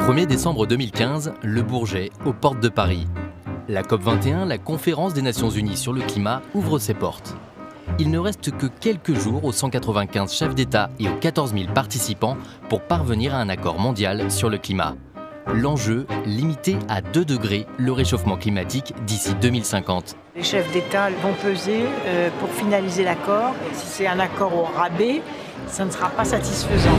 1er décembre 2015, Le Bourget, aux portes de Paris. La COP21, la conférence des Nations Unies sur le climat, ouvre ses portes. Il ne reste que quelques jours aux 195 chefs d'État et aux 14 000 participants pour parvenir à un accord mondial sur le climat. L'enjeu, limiter à 2 degrés le réchauffement climatique d'ici 2050. Les chefs d'État vont peser pour finaliser l'accord. Si c'est un accord au rabais, ça ne sera pas satisfaisant.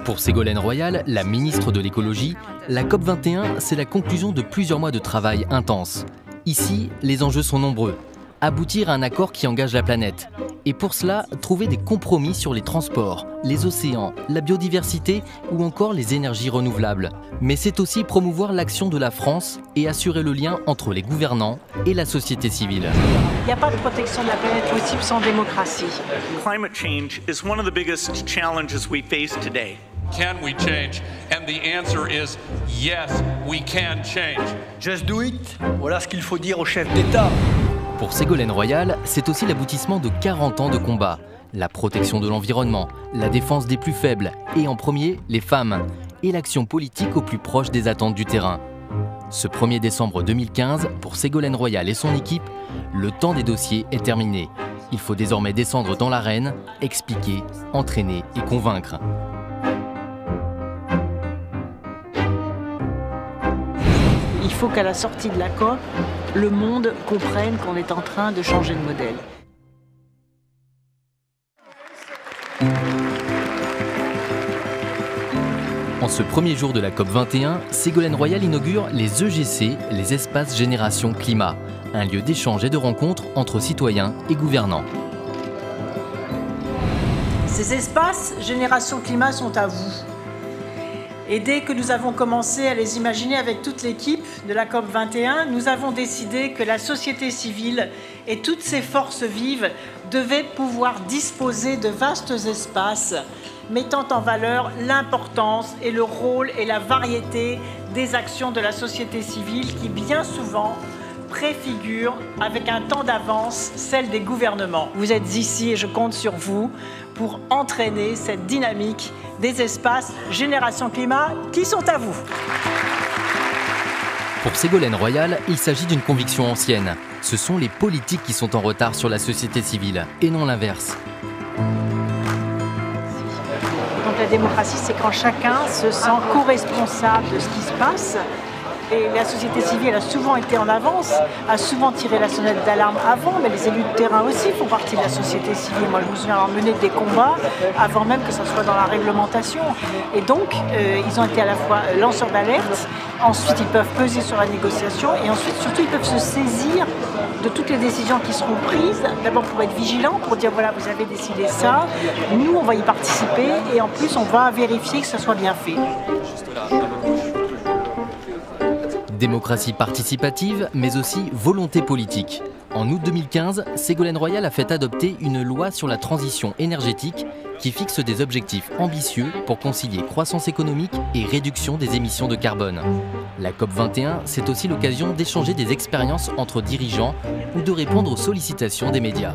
Pour Ségolène Royal, la ministre de l'écologie, la COP21, c'est la conclusion de plusieurs mois de travail intense. Ici, les enjeux sont nombreux. Aboutir à un accord qui engage la planète. Et pour cela, trouver des compromis sur les transports, les océans, la biodiversité ou encore les énergies renouvelables. Mais c'est aussi promouvoir l'action de la France et assurer le lien entre les gouvernants et la société civile. Il n'y a pas de protection de la planète possible sans démocratie. Climate change is one of the biggest challenges we face today. Can we change? And the answer is yes, we can change. Just do it, voilà ce qu'il faut dire aux chefs d'État. Pour Ségolène Royal, c'est aussi l'aboutissement de 40 ans de combat. La protection de l'environnement, la défense des plus faibles et en premier, les femmes. Et l'action politique au plus proche des attentes du terrain. Ce 1er décembre 2015, pour Ségolène Royal et son équipe, le temps des dossiers est terminé. Il faut désormais descendre dans l'arène, expliquer, entraîner et convaincre. Il faut qu'à la sortie de la COP, le monde comprenne qu'on est en train de changer de modèle. En ce premier jour de la COP21, Ségolène Royal inaugure les EGC, les espaces Génération Climat, un lieu d'échange et de rencontre entre citoyens et gouvernants. Ces espaces Génération Climat sont à vous. Et dès que nous avons commencé à les imaginer avec toute l'équipe de la COP21, nous avons décidé que la société civile et toutes ses forces vives devaient pouvoir disposer de vastes espaces mettant en valeur l'importance et le rôle et la variété des actions de la société civile qui bien souvent préfigurent avec un temps d'avance celle des gouvernements. Vous êtes ici et je compte sur vous pour entraîner cette dynamique des espaces Génération Climat qui sont à vous. Pour Ségolène Royal, il s'agit d'une conviction ancienne. Ce sont les politiques qui sont en retard sur la société civile, et non l'inverse. Donc la démocratie, c'est quand chacun se sent co-responsable de ce qui se passe. Et la société civile a souvent été en avance, a souvent tiré la sonnette d'alarme avant, mais les élus de terrain aussi font partie de la société civile. Moi, je me souviens avoir mené des combats avant même que ça soit dans la réglementation. Et donc, ils ont été à la fois lanceurs d'alerte, ensuite ils peuvent peser sur la négociation, et ensuite, surtout, ils peuvent se saisir de toutes les décisions qui seront prises. D'abord pour être vigilants, pour dire voilà, vous avez décidé ça, nous, on va y participer, et en plus, on va vérifier que ça soit bien fait. Démocratie participative, mais aussi volonté politique. En août 2015, Ségolène Royal a fait adopter une loi sur la transition énergétique qui fixe des objectifs ambitieux pour concilier croissance économique et réduction des émissions de carbone. La COP21, c'est aussi l'occasion d'échanger des expériences entre dirigeants ou de répondre aux sollicitations des médias.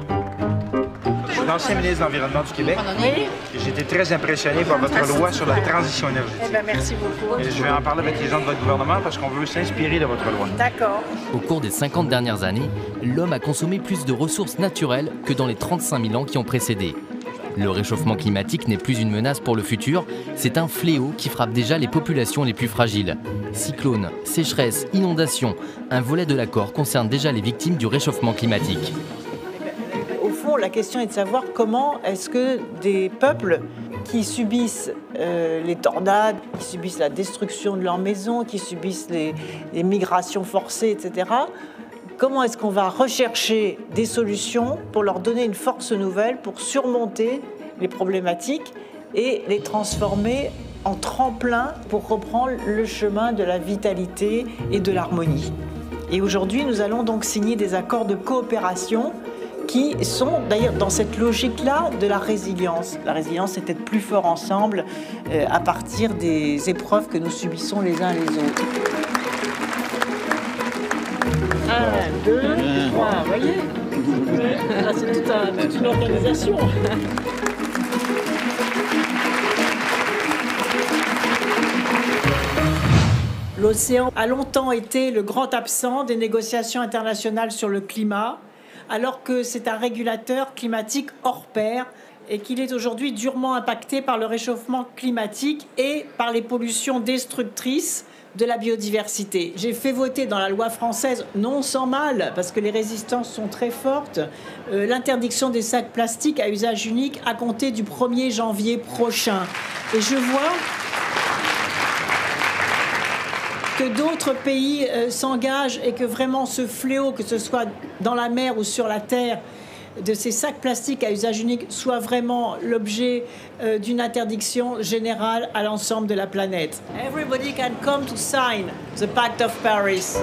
Je suis l'ancien ministre de l'Environnement du Québec. Oui. J'ai été très impressionné par votre loi sur la transition énergétique. Eh bien, merci beaucoup. Et je vais en parler avec les gens de votre gouvernement parce qu'on veut s'inspirer de votre loi. D'accord. Au cours des 50 dernières années, l'homme a consommé plus de ressources naturelles que dans les 35 000 ans qui ont précédé. Le réchauffement climatique n'est plus une menace pour le futur, c'est un fléau qui frappe déjà les populations les plus fragiles. Cyclones, sécheresses, inondations, un volet de l'accord concerne déjà les victimes du réchauffement climatique. La question est de savoir comment est-ce que des peuples qui subissent les tornades, qui subissent la destruction de leurs maisons, qui subissent les migrations forcées, etc., comment est-ce qu'on va rechercher des solutions pour leur donner une force nouvelle, pour surmonter les problématiques et les transformer en tremplin pour reprendre le chemin de la vitalité et de l'harmonie. Et aujourd'hui, nous allons donc signer des accords de coopération qui sont d'ailleurs dans cette logique-là de la résilience. La résilience, c'est être plus fort ensemble à partir des épreuves que nous subissons les uns les autres. 1, 2, 3, vous voyez? Là, c'est toute une organisation. L'océan a longtemps été le grand absent des négociations internationales sur le climat, alors que c'est un régulateur climatique hors pair et qu'il est aujourd'hui durement impacté par le réchauffement climatique et par les pollutions destructrices de la biodiversité. J'ai fait voter dans la loi française, non sans mal, parce que les résistances sont très fortes, l'interdiction des sacs plastiques à usage unique à compter du 1er janvier prochain. Et je vois que d'autres pays s'engagent et que vraiment ce fléau, que ce soit dans la mer ou sur la terre, de ces sacs plastiques à usage unique soit vraiment l'objet d'une interdiction générale à l'ensemble de la planète. Everybody can come to sign the Pact of Paris.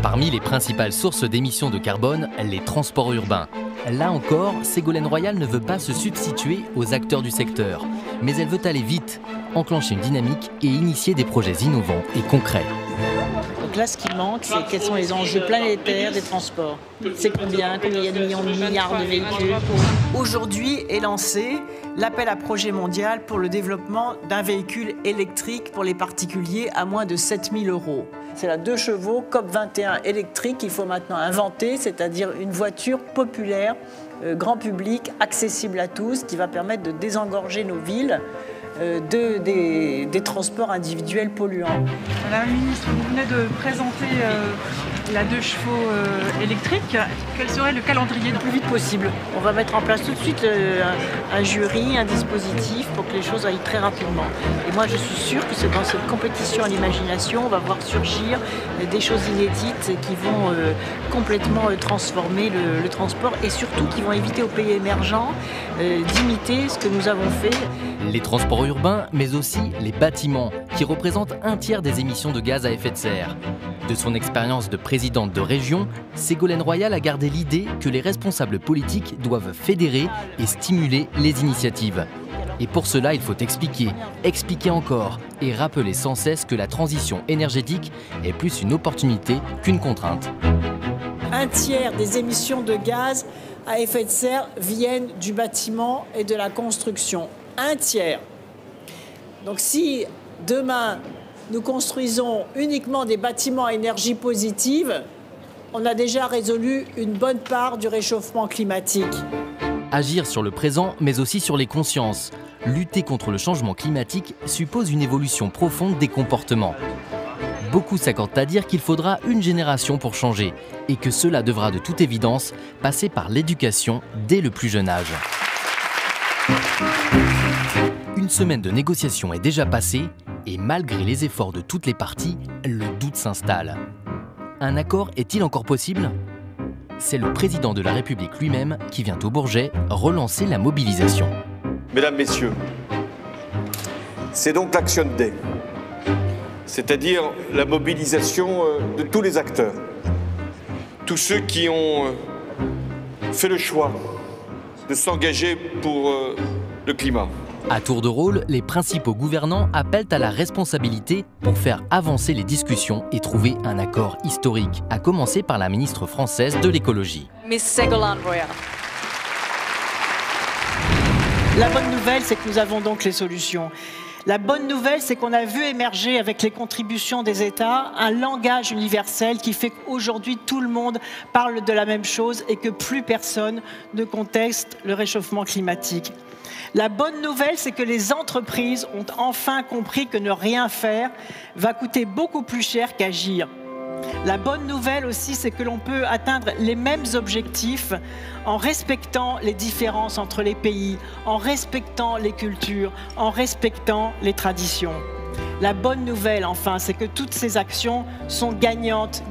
Parmi les principales sources d'émissions de carbone, les transports urbains. Là encore, Ségolène Royal ne veut pas se substituer aux acteurs du secteur, mais elle veut aller vite, enclencher une dynamique et initier des projets innovants et concrets. Donc là, ce qui manque, c'est quels sont les enjeux planétaires des transports. C'est combien il y a de millions de milliards de véhicules. Aujourd'hui est lancé l'appel à projet mondial pour le développement d'un véhicule électrique pour les particuliers à moins de 7 000 €. C'est la 2 chevaux COP21 électrique qu'il faut maintenant inventer, c'est-à-dire une voiture populaire, grand public, accessible à tous, qui va permettre de désengorger nos villes des transports individuels polluants. Madame la ministre, vous venez de présenter la 2 chevaux électrique. Quel serait le calendrier Le plus vite possible. On va mettre en place tout de suite un jury, un dispositif pour que les choses aillent très rapidement. Et moi, je suis sûre que c'est dans cette compétition à l'imagination, on va voir surgir des choses inédites qui vont complètement transformer le transport et surtout qui vont éviter aux pays émergents d'imiter ce que nous avons fait. Les transports urbains, mais aussi les bâtiments, qui représentent 1/3 des émissions de gaz à effet de serre. De son expérience de présidente de région, Ségolène Royal a gardé l'idée que les responsables politiques doivent fédérer et stimuler les initiatives. Et pour cela, il faut expliquer encore et rappeler sans cesse que la transition énergétique est plus une opportunité qu'une contrainte. 1/3 des émissions de gaz à effet de serre viennent du bâtiment et de la construction. 1/3. Donc si demain nous construisons uniquement des bâtiments à énergie positive, on a déjà résolu une bonne part du réchauffement climatique. Agir sur le présent, mais aussi sur les consciences. Lutter contre le changement climatique suppose une évolution profonde des comportements. Beaucoup s'accordent à dire qu'il faudra une génération pour changer et que cela devra de toute évidence passer par l'éducation dès le plus jeune âge. Une semaine de négociations est déjà passée et malgré les efforts de toutes les parties, le doute s'installe. Un accord est-il encore possible ? C'est le président de la République lui-même qui vient au Bourget relancer la mobilisation. Mesdames, Messieurs, c'est donc l'Action Day, c'est-à-dire la mobilisation de tous les acteurs, tous ceux qui ont fait le choix de s'engager pour le climat. À tour de rôle, les principaux gouvernants appellent à la responsabilité pour faire avancer les discussions et trouver un accord historique, à commencer par la ministre française de l'écologie. Miss Ségolène Royal. La bonne nouvelle, c'est que nous avons donc les solutions. La bonne nouvelle, c'est qu'on a vu émerger avec les contributions des États un langage universel qui fait qu'aujourd'hui tout le monde parle de la même chose et que plus personne ne conteste le réchauffement climatique. La bonne nouvelle, c'est que les entreprises ont enfin compris que ne rien faire va coûter beaucoup plus cher qu'agir. La bonne nouvelle aussi, c'est que l'on peut atteindre les mêmes objectifs en respectant les différences entre les pays, en respectant les cultures, en respectant les traditions. La bonne nouvelle, enfin, c'est que toutes ces actions sont gagnantes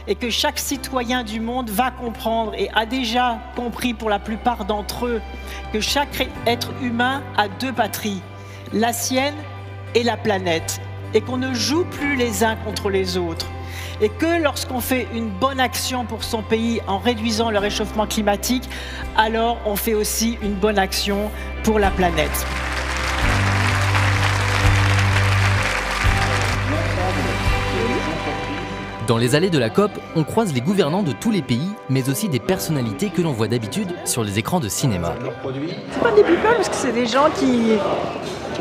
et que chaque citoyen du monde va comprendre et a déjà compris pour la plupart d'entre eux que chaque être humain a 2 patries, la sienne et la planète, et qu'on ne joue plus les uns contre les autres. Et que lorsqu'on fait une bonne action pour son pays en réduisant le réchauffement climatique, alors on fait aussi une bonne action pour la planète. Dans les allées de la COP, on croise les gouvernants de tous les pays, mais aussi des personnalités que l'on voit d'habitude sur les écrans de cinéma. C'est pas des people parce que c'est des gens qui,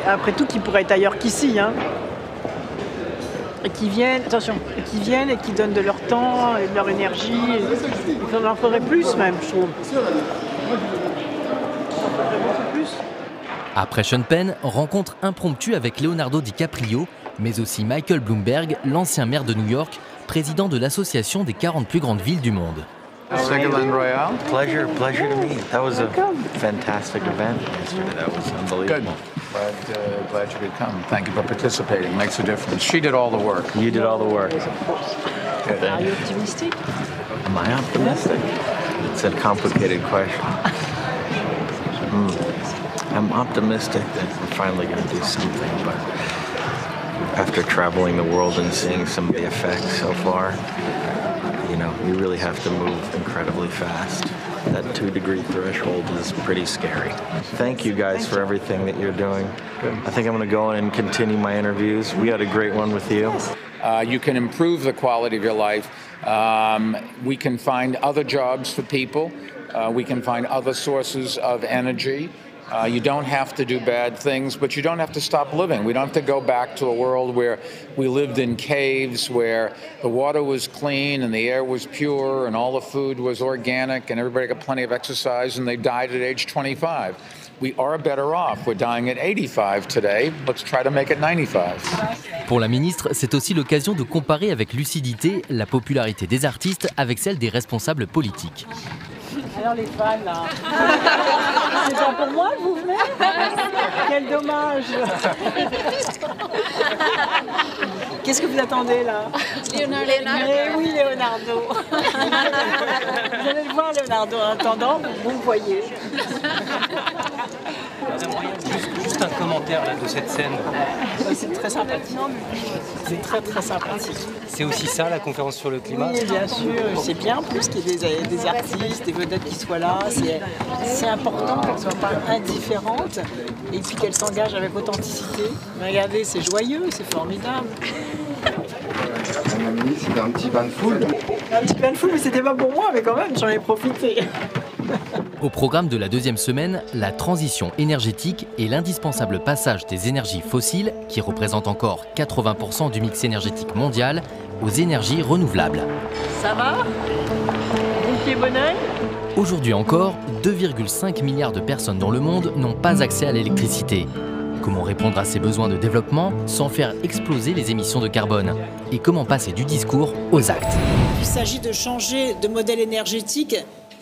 après tout, qui pourraient être ailleurs qu'ici, hein. Et qui viennent, attention, et qui donnent de leur temps et de leur énergie. Et on en ferait plus même, je trouve. Après Sean Penn, rencontre impromptue avec Leonardo DiCaprio, mais aussi Michael Bloomberg, l'ancien maire de New York, président de l'association des 40 plus grandes villes du monde. Ségolène Royal. Pleasure to meet. That was a fantastic event yesterday. That was unbelievable. Glad you could come. Thank you for participating. Makes a difference. She did all the work. You did all the work. Are you optimistic? Am I optimistic? It's a complicated question. I'm optimistic that we're finally going to do something, but after traveling the world and seeing some of the effects so far, you know, you really have to move incredibly fast. That 2-degree threshold is pretty scary. Thank you guys for everything that you're doing. I think I'm going to go in and continue my interviews. We had a great one with you. You can improve the quality of your life. We can find other jobs for people. We can find other sources of energy. You don't have to do bad things, but you don't have to stop living. We don't have to go back to a world where we lived in caves, where the water was clean and the air was pure and all the food was organic and everybody got plenty of exercise and they died at age 25. We are better off. We're dying at 85 today. Let's try to make it 95. Pour la ministre, c'est aussi l'occasion de comparer avec lucidité la popularité des artistes avec celle des responsables politiques. Alors les fans là, c'est pas pour moi que vous venez? Quel dommage. Qu'est-ce que vous attendez là? Leonardo. Eh oui, Leonardo. Vous allez le voir, Leonardo, en attendant, vous le voyez. Juste un commentaire là, de cette scène. C'est très sympathique. C'est très sympathique. C'est aussi ça la conférence sur le climat? Oui, bien sûr. C'est bien plus qu'il y ait des artistes, des vedettes qui soient là. C'est important qu'elles ne soient pas indifférentes et puis qu'elles s'engagent avec authenticité. Regardez, c'est joyeux, c'est formidable. C'était un petit bain de foule. Un petit bain de foule, mais c'était pas pour moi, mais quand même, j'en ai profité. Au programme de la deuxième semaine, la transition énergétique et l'indispensable passage des énergies fossiles, qui représentent encore 80% du mix énergétique mondial, aux énergies renouvelables. Ça va? Bon pied, bon oeil? Aujourd'hui encore, 2,5 milliards de personnes dans le monde n'ont pas accès à l'électricité. Comment répondre à ces besoins de développement sans faire exploser les émissions de carbone? Et comment passer du discours aux actes? Il s'agit de changer de modèle énergétique,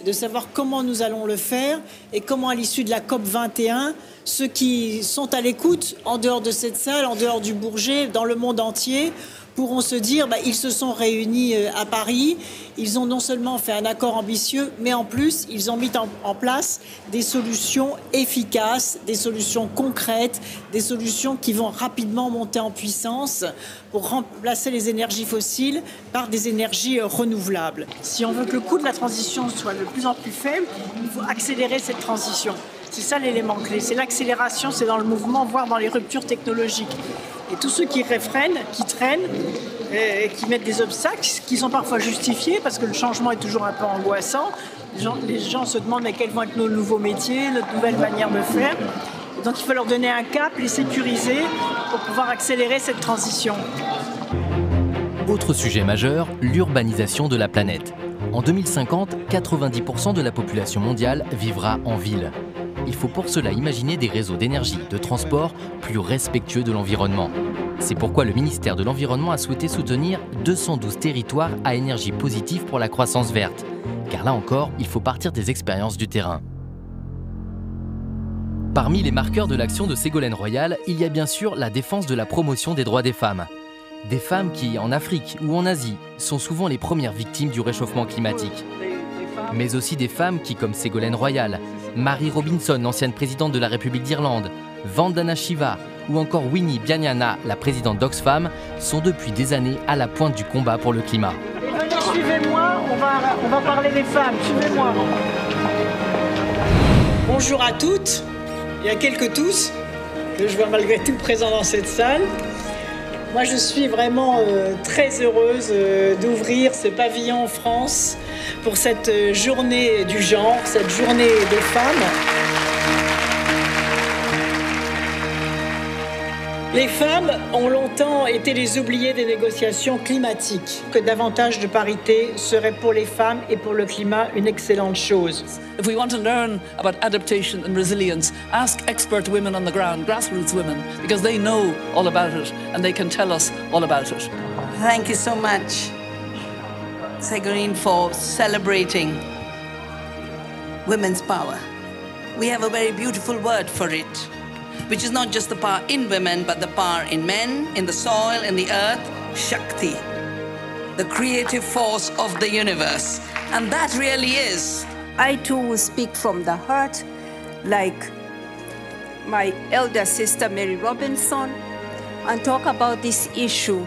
de savoir comment nous allons le faire et comment à l'issue de la COP 21, ceux qui sont à l'écoute en dehors de cette salle, en dehors du Bourget, dans le monde entier, pourront se dire ils se sont réunis à Paris, ils ont non seulement fait un accord ambitieux, mais en plus ils ont mis en place des solutions efficaces, des solutions concrètes, des solutions qui vont rapidement monter en puissance pour remplacer les énergies fossiles par des énergies renouvelables. Si on veut que le coût de la transition soit de plus en plus faible, il faut accélérer cette transition. C'est ça l'élément clé, c'est l'accélération, c'est dans le mouvement, voire dans les ruptures technologiques. Et tous ceux qui réfrènent, qui traînent, qui mettent des obstacles, qui sont parfois justifiés, parce que le changement est toujours un peu angoissant. Les gens se demandent mais quels vont être nos nouveaux métiers, notre nouvelle manière de faire. Et donc il faut leur donner un cap, les sécuriser pour pouvoir accélérer cette transition. Autre sujet majeur, l'urbanisation de la planète. En 2050, 90% de la population mondiale vivra en ville. Il faut pour cela imaginer des réseaux d'énergie, de transport plus respectueux de l'environnement. C'est pourquoi le ministère de l'Environnement a souhaité soutenir 212 territoires à énergie positive pour la croissance verte. Car là encore, il faut partir des expériences du terrain. Parmi les marqueurs de l'action de Ségolène Royal, il y a bien sûr la défense de la promotion des droits des femmes. Des femmes qui, en Afrique ou en Asie, sont souvent les premières victimes du réchauffement climatique. Mais aussi des femmes qui, comme Ségolène Royal, Mary Robinson, ancienne présidente de la République d'Irlande, Vandana Shiva ou encore Winnie Byanyana, la présidente d'Oxfam, sont depuis des années à la pointe du combat pour le climat. Venez, suivez-moi, on va parler des femmes, suivez-moi. Bonjour à toutes, il y a quelques tous, que je vois malgré tout présents dans cette salle. Moi, je suis vraiment très heureuse d'ouvrir ce pavillon en France pour cette journée du genre, cette journée des femmes. Les femmes ont longtemps été les oubliées des négociations climatiques. Que davantage de parité serait pour les femmes et pour le climat une excellente chose. If we want to learn about adaptation and resilience, ask expert women on the ground, grassroots women, because they know all about it and they can tell us all about it. Thank you so much, Ségolène, for celebrating women's power. We have a very beautiful word for it, which is not just the power in women, but the power in men, in the soil, in the earth, Shakti, the creative force of the universe. And that really is. I too will speak from the heart, like my elder sister Mary Robinson, and talk about this issue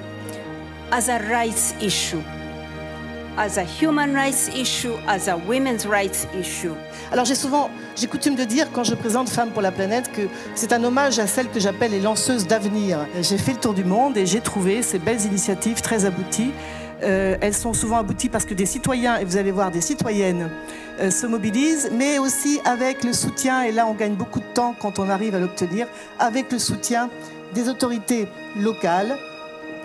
as a rights issue, as a human rights issue, as a women's rights issue. Alors j'ai coutume de dire quand je présente Femmes pour la planète que c'est un hommage à celles que j'appelle les lanceuses d'avenir. J'ai fait le tour du monde et j'ai trouvé ces belles initiatives très abouties. Elles sont souvent abouties parce que des citoyens, et vous allez voir des citoyennes, se mobilisent, mais aussi avec le soutien, et là on gagne beaucoup de temps quand on arrive à l'obtenir, avec le soutien des autorités locales,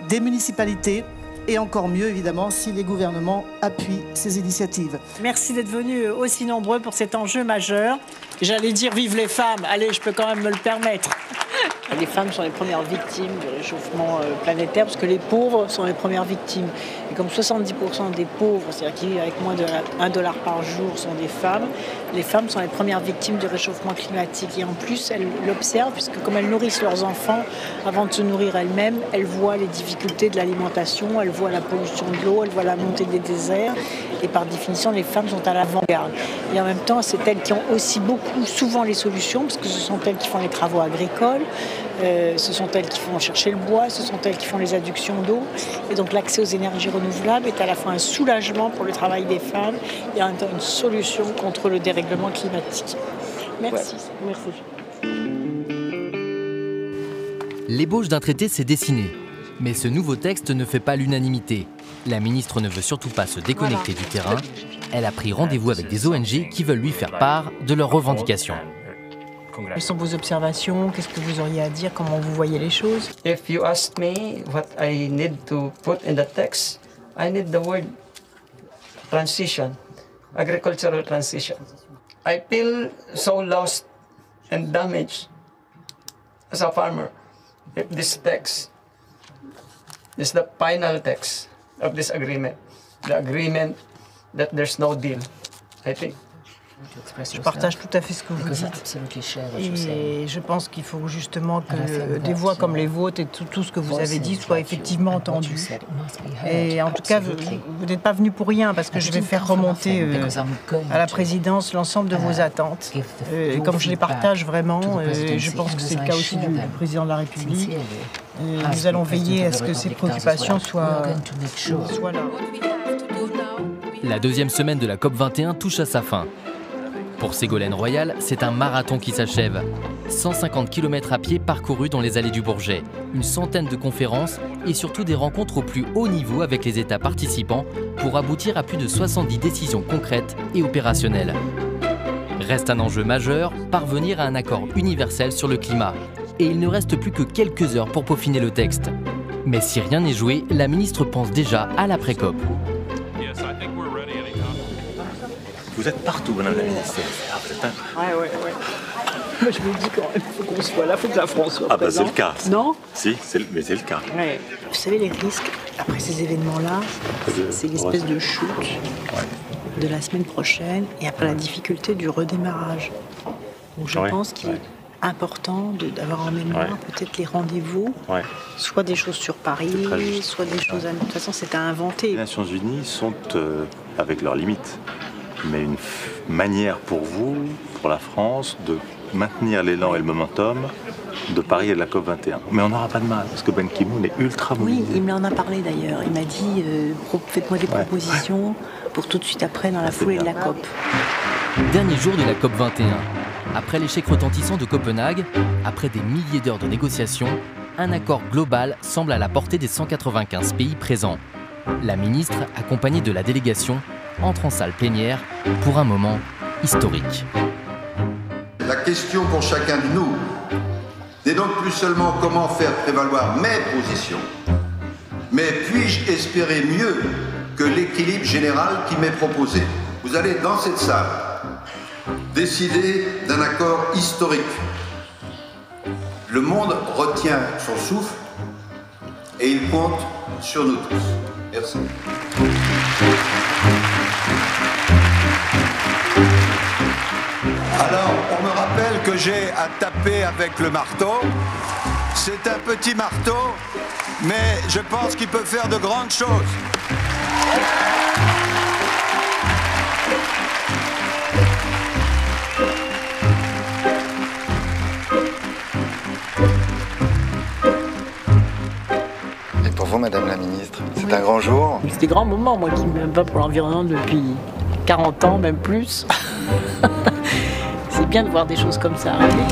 des municipalités, et encore mieux, évidemment, si les gouvernements appuient ces initiatives. Merci d'être venus aussi nombreux pour cet enjeu majeur. J'allais dire vive les femmes, allez, je peux quand même me le permettre. Les femmes sont les premières victimes du réchauffement planétaire parce que les pauvres sont les premières victimes. Et comme 70% des pauvres, c'est-à-dire qui vivent avec moins de $1 par jour, sont des femmes, les femmes sont les premières victimes du réchauffement climatique. Et en plus, elles l'observent puisque comme elles nourrissent leurs enfants, avant de se nourrir elles-mêmes, elles voient les difficultés de l'alimentation, elles voient la pollution de l'eau, elles voient la montée des déserts. Et par définition, les femmes sont à l'avant-garde. Et en même temps, c'est elles qui ont aussi souvent les solutions, parce que ce sont elles qui font les travaux agricoles, ce sont elles qui vont chercher le bois, ce sont elles qui font les adductions d'eau. Et donc l'accès aux énergies renouvelables est à la fois un soulagement pour le travail des femmes et en même temps une solution contre le dérèglement climatique. Merci. Ouais. Merci. L'ébauche d'un traité s'est dessinée. Mais ce nouveau texte ne fait pas l'unanimité. La ministre ne veut surtout pas se déconnecter du terrain. Elle a pris rendez-vous avec des ONG qui veulent lui faire part de leurs revendications. Quelles sont vos observations? Qu'est-ce que vous auriez à dire? Comment vous voyez les choses? If you ask me what I need to put in the text, I need the word transition, agricultural transition. I feel so lost and damaged as a farmer if this text is the final text of this agreement, the agreement that there's no deal, I think. Je partage tout à fait ce que vous dites. Et je pense qu'il faut justement que des voix comme les vôtres et tout ce que vous avez dit soient effectivement entendues. Et en tout cas, vous n'êtes pas venu pour rien parce que je vais faire remonter à la présidence l'ensemble de vos attentes. Et comme je les partage vraiment, je pense que c'est le cas aussi du président de la République. Nous allons veiller à ce que ces préoccupations soient là. La deuxième semaine de la COP21 touche à sa fin. Pour Ségolène Royal, c'est un marathon qui s'achève. 150 km à pied parcourus dans les allées du Bourget, une centaine de conférences et surtout des rencontres au plus haut niveau avec les États participants pour aboutir à plus de 70 décisions concrètes et opérationnelles. Reste un enjeu majeur, parvenir à un accord universel sur le climat. Et il ne reste plus que quelques heures pour peaufiner le texte. Mais si rien n'est joué, la ministre pense déjà à l'après-COP. Vous êtes partout, madame la ministre. Ouais. Moi, je me dis quand même, il faut qu'on soit là, il faut que la France soit présente. C'est le cas. Non? Si, mais c'est le cas. Ouais. Vous savez, les risques, après ces événements-là, c'est l'espèce de chute de la semaine prochaine et après la difficulté du redémarrage. Donc je pense qu'il est important d'avoir en mémoire peut-être les rendez-vous, soit des choses sur Paris, soit des choses à... De toute façon, c'est à inventer. Les Nations Unies sont avec leurs limites, mais une manière pour vous, pour la France, de maintenir l'élan et le momentum de Paris et de la COP21. Mais on n'aura pas de mal, parce que Ben Ki-moon est ultra mobilisé. Oui, il m'en a parlé d'ailleurs. Il m'a dit, faites-moi des propositions pour tout de suite après, dans la foulée de la COP. Dernier jour de la COP21. Après l'échec retentissant de Copenhague, après des milliers d'heures de négociations, un accord global semble à la portée des 195 pays présents. La ministre, accompagnée de la délégation, entre en salle plénière pour un moment historique. La question pour chacun de nous n'est donc plus seulement comment faire prévaloir mes positions, mais puis-je espérer mieux que l'équilibre général qui m'est proposé. Vous allez, dans cette salle, décider d'un accord historique. Le monde retient son souffle et il compte sur nous tous. Merci. Alors, on me rappelle que j'ai à taper avec le marteau. C'est un petit marteau, mais je pense qu'il peut faire de grandes choses. Et pour vous, Madame la Ministre, c'est un grand jour? C'est des grands moments, moi qui me bats pour l'environnement depuis 40 ans, même plus. C'est bien de voir des choses comme ça arriver.